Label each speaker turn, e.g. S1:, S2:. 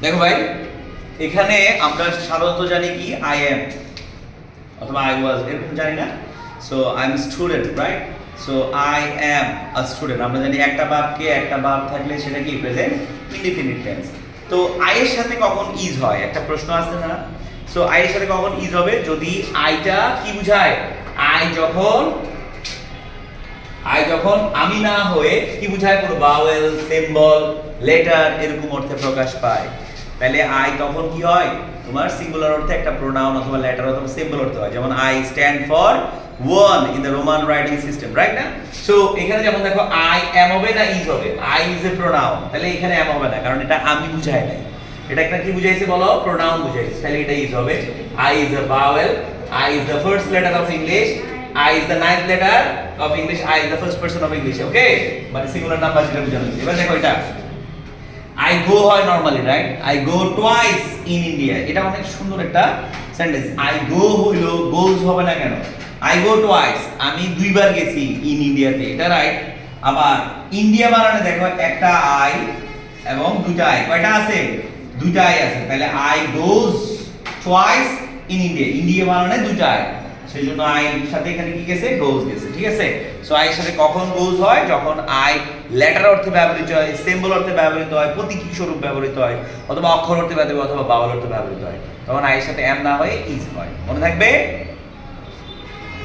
S1: দেখো ভাই, এখানে আমরা সাধারণত জানি কি আই এম অথবা আই ওয়াজ, এরকম জানি না। So I am student, right? So I am a student, আমরা জানি একটা ভার্ব থাকলে সেটা কি প্রেজেন্ট ইনডিফিনিট টেন্স। তো আই এর সাথে কখন ইজ হয়, একটা প্রশ্ন আছে না? সো আই এর সাথে কখন ইজ হবে, যদি আইটা কি বুঝায়, আই যখন আমি না হয়ে কি বুঝায়, কোনো ভাওয়েল, সিম্বল, লেটার এরকম অর্থে প্রকাশ পায়, তাহলে আই তখন কি হয়, তোমার সিঙ্গুলার অর্থে একটা প্রোনাউন অথবা লেটার অথবা সিম্বল অর্থে হয়। যেমন I stand for one in the Roman writing system, right না? সো এখানে যেমন দেখো আই এম হবে না ইজ হবে, আই ইজ এ প্রোনাউন, তাহলে এখানে এম হবে না, কারণ এটা আমি বুঝায় নাই, এটা একটা কি বুঝাইছে বলো, প্রোনাউন বুঝাইছে, তাহলে এটা ইজ হবে। I is a vowel, I is the first letter of English, I is the ninth letter of English, I is the first person of English, okay? মানে সিঙ্গুলার নাম্বার যেটা বোঝানো হচ্ছে। এবার দেখো এটা I go হয় normally, right? I go twice in India, এটা অনেক সুন্দর একটা সেন্টেন্স। I go হইলো, goes হবে না কেন? I go twice, আমি দুইবার গেছি ইন ইন্ডিয়াতে, এটা রাইট। আবার ইন্ডিয়া বানানে দেখো একটা আই এবং দুইটা আই, কয়টা আছে? দুইটা আই আছে, তাহলে I goes twice in India, India বানানে দুইটা আই, সেজন্য আই এর সাথে এখানে কি গেছে, গোজ গেছে, ঠিক আছে? সো আই এর সাথে কখন গোজ হয়, যখন আই লেটার অর্থে ব্যবহৃত হয়, সিম্বল অর্থে ব্যবহৃত হয়, প্রতীকী স্বরূপ ব্যবহৃত হয়, অথবা অক্ষর অর্থে ব্যবহৃত হয়, অথবা ভাওয়াল অর্থে ব্যবহৃত হয়, তখন আই এর সাথে এম না হয়ে ইজ হয়। মনে থাকবে?